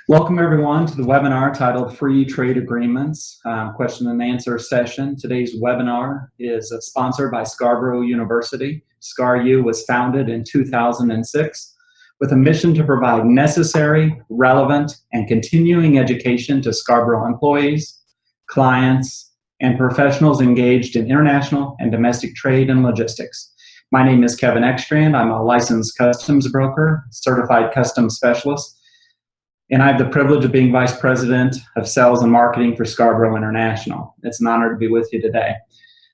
Welcome everyone to the webinar titled Free Trade Agreements, question and answer session. Today's webinar is sponsored by Scarboro University. ScarU was founded in 2006 with a mission to provide necessary, relevant, and continuing education to Scarboro employees, clients, and professionals engaged in international and domestic trade and logistics. My name is Kevin Ekstrand. I'm a licensed customs broker, certified customs specialist, and I have the privilege of being Vice President of Sales and Marketing for Scarboro International. It's an honor to be with you today.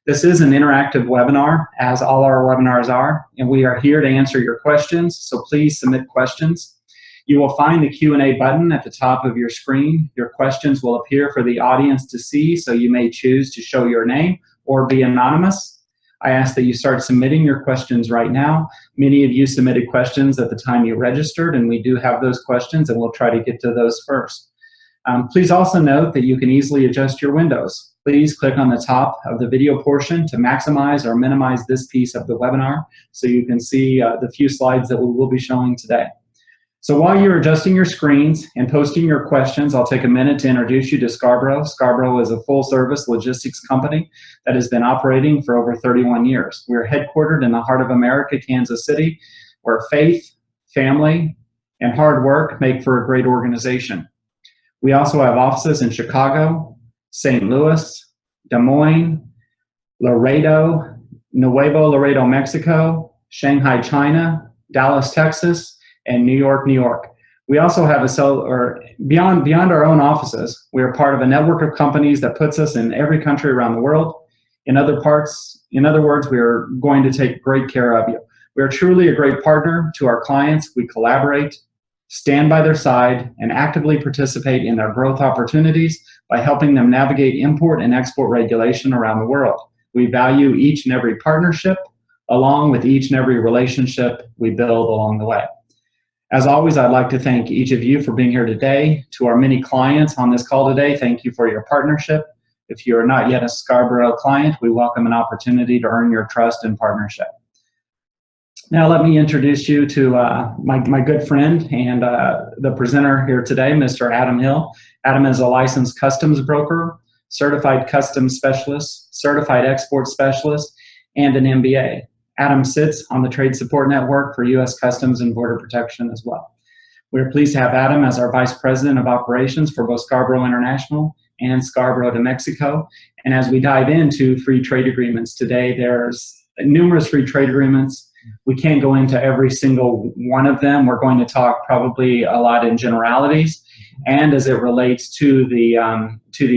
This is an interactive webinar, as all our webinars are, and we are here to answer your questions, so please submit questions. You will find the Q&A button at the top of your screen. Your questions will appear for the audience to see, so you may choose to show your name or be anonymous. I ask that you start submitting your questions right now. Many of you submitted questions at the time you registered, and we do have those questions, and we'll try to get to those first. Please also note that you can easily adjust your windows. Please click on the top of the video portion to maximize or minimize this piece of the webinar so you can see the few slides that we will be showing today. So while you're adjusting your screens and posting your questions, I'll take a minute to introduce you to Scarboro. Scarboro is a full-service logistics company that has been operating for over 31 years. We're headquartered in the heart of America, Kansas City, where faith, family, and hard work make for a great organization. We also have offices in Chicago, St. Louis, Des Moines, Laredo, Nuevo Laredo, Mexico, Shanghai, China, Dallas, Texas, and New York, New York. We also have beyond our own offices, we are part of a network of companies that puts us in every country around the world. In other words, we are going to take great care of you. We are truly a great partner to our clients. We collaborate, stand by their side, and actively participate in their growth opportunities by helping them navigate import and export regulation around the world. We value each and every partnership, along with each and every relationship we build along the way. As always, I'd like to thank each of you for being here today. To our many clients on this call today, thank you for your partnership. If you are not yet a Scarboro client, we welcome an opportunity to earn your trust and partnership. Now let me introduce you to my good friend and the presenter here today, Mr. Adam Hill. Adam is a licensed customs broker, certified customs specialist, certified export specialist, and an MBA. Adam sits on the Trade Support Network for U.S. Customs and Border Protection as well. We're pleased to have Adam as our Vice President of Operations for both Scarboro International and Scarboro to Mexico. And as we dive into free trade agreements today, there's numerous free trade agreements. We can't go into every single one of them. We're going to talk probably a lot in generalities and as it relates to the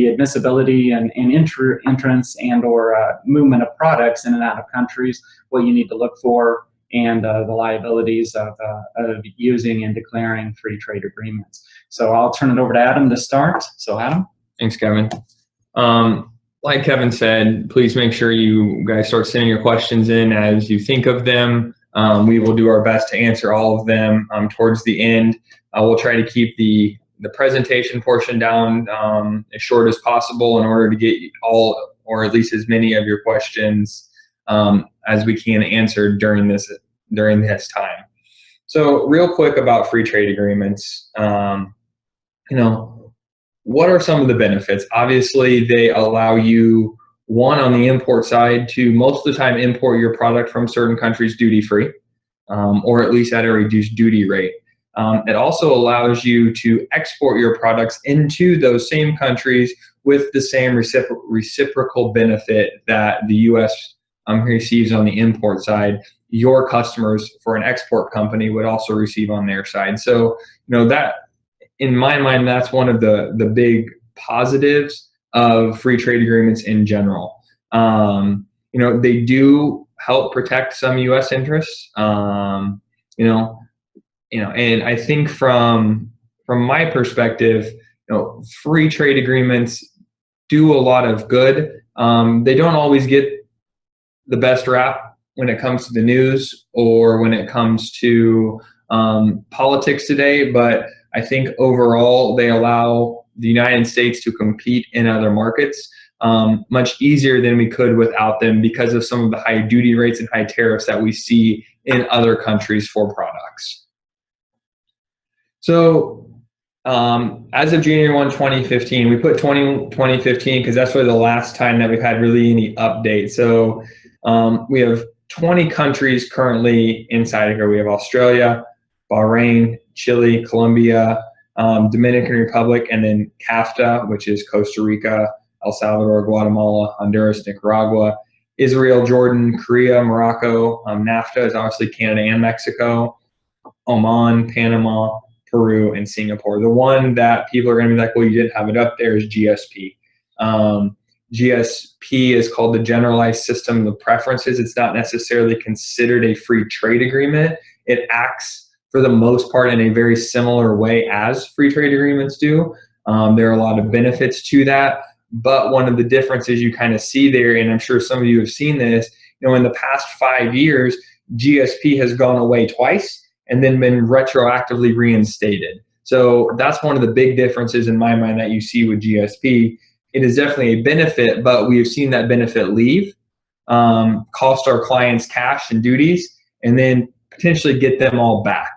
admissibility and entrance and or movement of products in and out of countries, what you need to look for, and the liabilities of using and declaring free trade agreements. So I'll turn it over to Adam to start. So Adam. Thanks, Kevin. Like Kevin said, please make sure you guys start sending your questions in as you think of them. We will do our best to answer all of them towards the end. We'll try to keep the presentation portion down as short as possible in order to get all, or at least as many of your questions as we can answer during this time. So real quick about free trade agreements, what are some of the benefits? Obviously, they allow you, one, on the import side, to most of the time import your product from certain countries duty-free, or at least at a reduced duty rate. It also allows you to export your products into those same countries with the same reciprocal benefit that the U.S. Receives on the import side. Your customers for an export company would also receive on their side. So, that, in my mind, that's one of the big positives of free trade agreements in general. They do help protect some U.S. interests. And I think from my perspective, free trade agreements do a lot of good. They don't always get the best rap when it comes to the news or when it comes to politics today, but I think overall they allow the United States to compete in other markets much easier than we could without them because of some of the high duty rates and high tariffs that we see in other countries for products. So As of January 1, 2015, we put 2015 because that's really the last time that we've had really any update. So we have 20 countries currently inside of here. We have Australia, Bahrain, Chile, Colombia, Dominican Republic, and then CAFTA, which is Costa Rica, El Salvador, Guatemala, Honduras, Nicaragua, Israel, Jordan, Korea, Morocco. NAFTA is obviously Canada and Mexico, Oman, Panama, Peru, and Singapore. The one that people are going to be like, well, you didn't have it up there is GSP. GSP is called the Generalized System of Preferences. It's not necessarily considered a free trade agreement. It acts for the most part in a very similar way as free trade agreements do. There are a lot of benefits to that, but one of the differences you kind of see there, and I'm sure some of you have seen this, in the past 5 years, GSP has gone away twice and then been retroactively reinstated. So that's one of the big differences in my mind that you see with GSP. It is definitely a benefit, but we have seen that benefit leave, cost our clients cash and duties, and then potentially get them all back.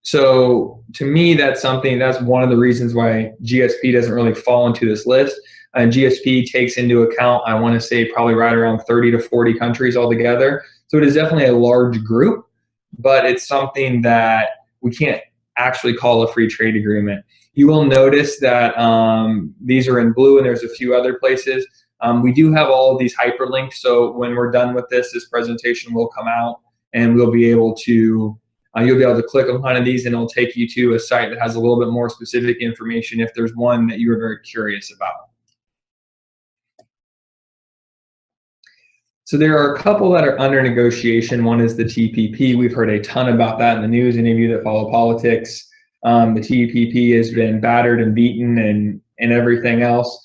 So to me, that's one of the reasons why GSP doesn't really fall into this list. GSP takes into account, I want to say, probably right around 30 to 40 countries altogether. So it is definitely a large group, but it's something that we can't actually call a free trade agreement. You will notice that these are in blue, and there's a few other places. We do have all of these hyperlinks, so when we're done with this presentation will come out, and we'll be able to, you'll be able to click on one of these, and it'll take you to a site that has a little bit more specific information if there's one that you are very curious about. So there are a couple that are under negotiation. One is the TPP. We've heard a ton about that in the news, any of you that follow politics. The TPP has been battered and beaten and everything else.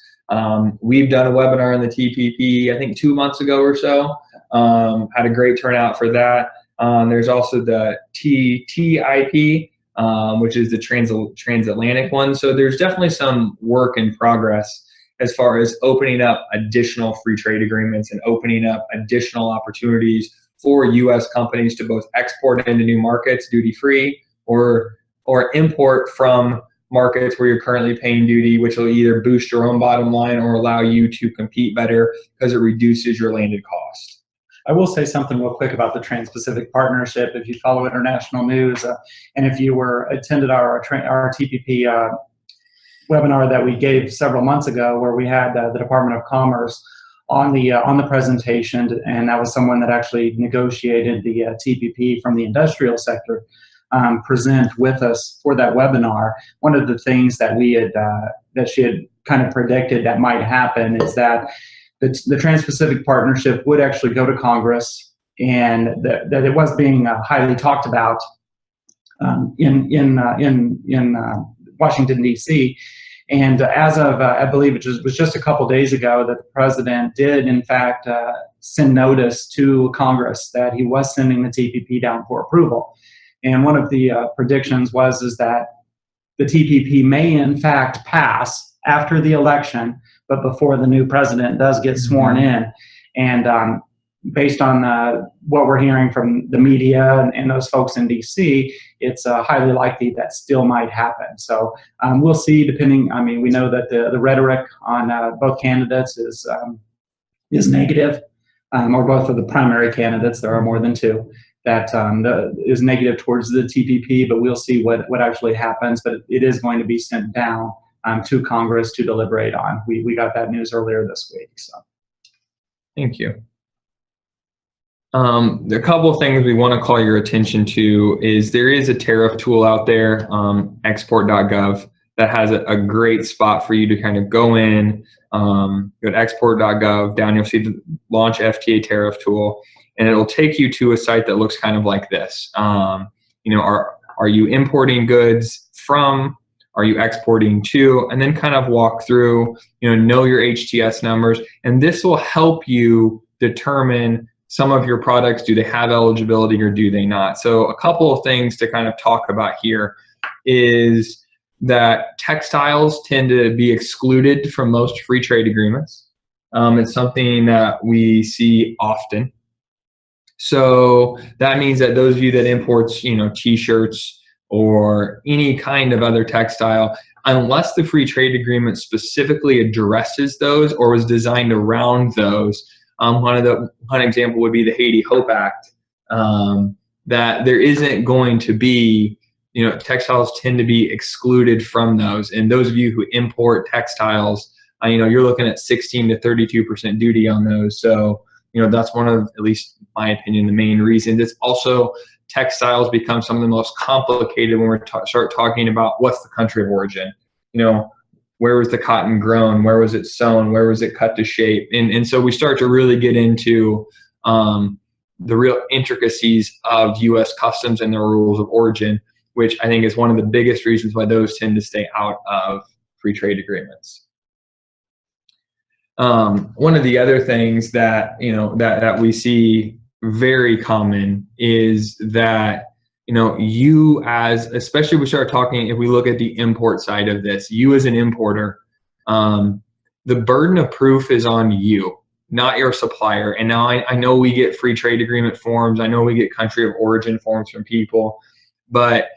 We've done a webinar on the TPP, I think 2 months ago or so. Had a great turnout for that. There's also the TTIP, which is the transatlantic one. So there's definitely some work in progress as far as opening up additional free trade agreements and opening up additional opportunities for U.S. companies to both export into new markets duty-free or import from markets where you're currently paying duty, which will either boost your own bottom line or allow you to compete better because it reduces your landed cost. I will say something real quick about the Trans-Pacific Partnership. If you follow international news, and if you attended our TPP webinar that we gave several months ago, where we had the Department of Commerce on the presentation, and that was someone that actually negotiated the TPP from the industrial sector, present with us for that webinar. One of the things that we had that she had kind of predicted that might happen is that the Trans-Pacific Partnership would actually go to Congress, and that it was being highly talked about in Washington, D.C. And as of, I believe it was just a couple days ago that the president did, in fact, send notice to Congress that he was sending the TPP down for approval. And one of the predictions is that the TPP may, in fact, pass after the election, but before the new president does get sworn in. And based on what we're hearing from the media and those folks in D.C., it's highly likely that still might happen. So we'll see, depending. I mean, we know that the rhetoric on both candidates is negative, or both of the primary candidates. There are more than two. That is negative towards the TPP, but we'll see what actually happens. But it is going to be sent down to Congress to deliberate on. We got that news earlier this week. So, thank you. A couple of things we want to call your attention to is there is a tariff tool out there, export.gov, that has a great spot for you to kind of go in, go to export.gov, down you'll see the launch FTA tariff tool, and it'll take you to a site that looks kind of like this. Are you importing goods from, are you exporting to, and then kind of walk through, know your HTS numbers, and this will help you determine some of your products, do they have eligibility or do they not? So a couple of things to kind of talk about here is that textiles tend to be excluded from most free trade agreements. It's something that we see often. So that means that those of you that imports, t-shirts, or any kind of other textile, unless the free trade agreement specifically addresses those or was designed around those. One example would be the Haiti Hope Act, that there isn't going to be, textiles tend to be excluded from those. And those of you who import textiles, you're looking at 16 to 32% duty on those. So, that's one of, at least in my opinion, the main reasons. It's also, textiles become some of the most complicated when we start talking about what's the country of origin. Where was the cotton grown? Where was it sewn? Where was it cut to shape? And so we start to really get into the real intricacies of U.S. customs and their rules of origin, which I think is one of the biggest reasons why those tend to stay out of free trade agreements. One of the other things that that we see very common is that you, as, especially we start talking, if we look at the import side of this, you as an importer, the burden of proof is on you, not your supplier. And now I know we get free trade agreement forms, I know we get country of origin forms from people, but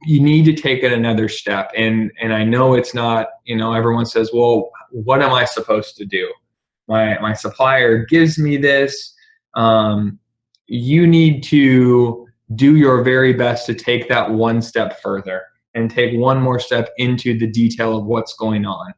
you need to take it another step. And I know it's not, everyone says, well, what am I supposed to do? My supplier gives me this. You need to do your very best to take that one step further and take one more step into the detail of what's going on.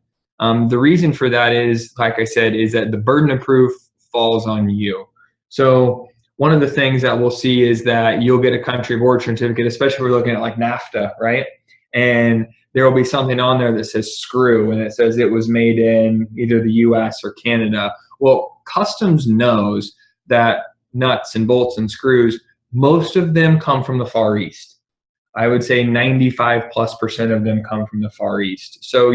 The reason for that is, like I said, is that the burden of proof falls on you. So one of the things that we'll see is that you'll get a country of origin certificate, especially if we're looking at like NAFTA, right? And there will be something on there that says screw, and it says it was made in either the U.S. or Canada. Well, customs knows that nuts and bolts and screws, most of them come from the Far East. I would say 95+% of them come from the Far East. So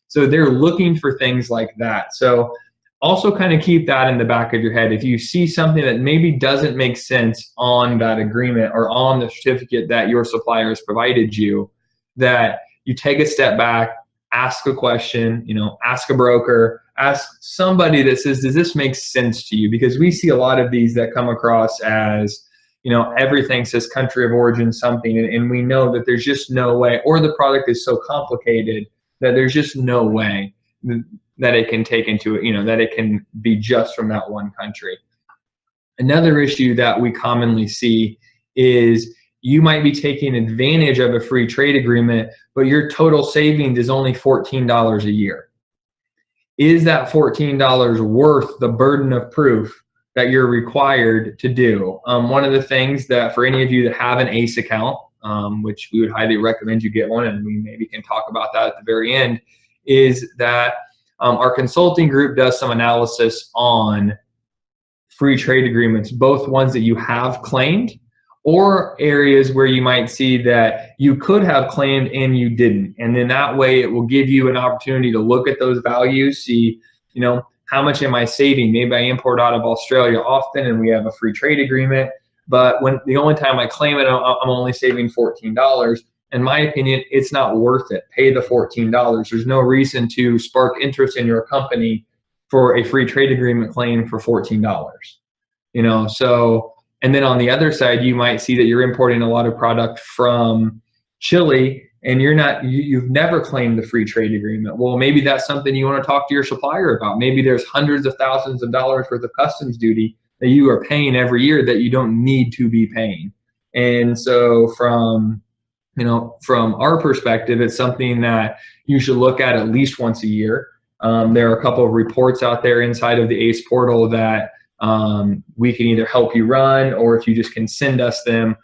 so they're looking for things like that. So also kind of keep that in the back of your head. If you see something that maybe doesn't make sense on that agreement or on the certificate that your supplier has provided you, that you take a step back, ask a question, ask a broker, ask somebody that says, does this make sense to you? Because we see a lot of these that come across as, everything says country of origin something, and we know that there's just no way, or the product is so complicated that there's just no way that it can take into it, that it can be just from that one country. Another issue that we commonly see is you might be taking advantage of a free trade agreement, but your total savings is only $14 a year. Is that $14 worth the burden of proof that you're required to do? One of the things that, for any of you that have an ACE account, which we would highly recommend you get one, and we maybe can talk about that at the very end, is that our consulting group does some analysis on free trade agreements, both ones that you have claimed or areas where you might see that you could have claimed and you didn't. And then that way it will give you an opportunity to look at those values, see, how much am I saving? Maybe I import out of Australia often and we have a free trade agreement, but when the only time I claim it, I'm only saving $14. In my opinion, it's not worth it. Pay the $14. There's no reason to spark interest in your company for a free trade agreement claim for $14. So, and then on the other side, you might see that you're importing a lot of product from Chile and you've never claimed the free trade agreement. Well, maybe that's something you want to talk to your supplier about. Maybe there's hundreds of thousands of dollars worth of customs duty that you are paying every year that you don't need to be paying. And so from our perspective, it's something that you should look at least once a year. There are a couple of reports out there inside of the ACE portal that we can either help you run, or if you just can send us them,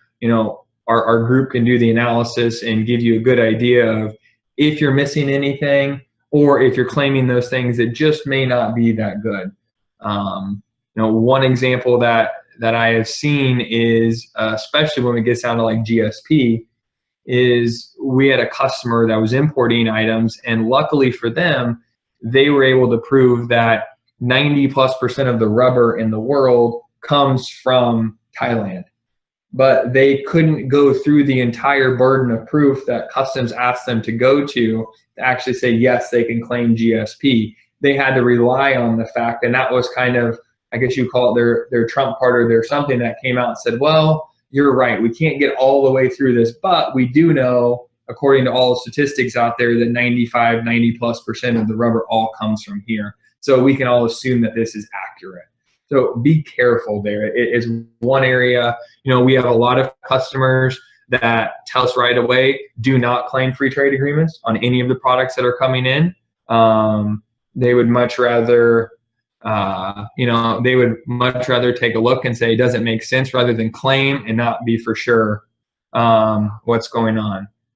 our group can do the analysis and give you a good idea of if you're missing anything or if you're claiming those things that just may not be that good. One example that I have seen is, especially when it gets down to like GSP, is we had a customer that was importing items, and luckily for them, they were able to prove that 90+% of the rubber in the world comes from Thailand. But they couldn't go through the entire burden of proof that customs asked them to go to actually say, yes, they can claim GSP. They had to rely on the fact, and that was kind of, I guess you call it their trump card, or their something that came out and said, well, you're right. We can't get all the way through this, but we do know, according to all the statistics out there, that 95, 90+% of the rubber all comes from here. So we can all assume that this is accurate. So be careful there. It is one area, we have a lot of customers that tell us right away, do not claim free trade agreements on any of the products that are coming in. They would much rather, take a look and say, does it make sense, rather than claim and not be for sure what's going on.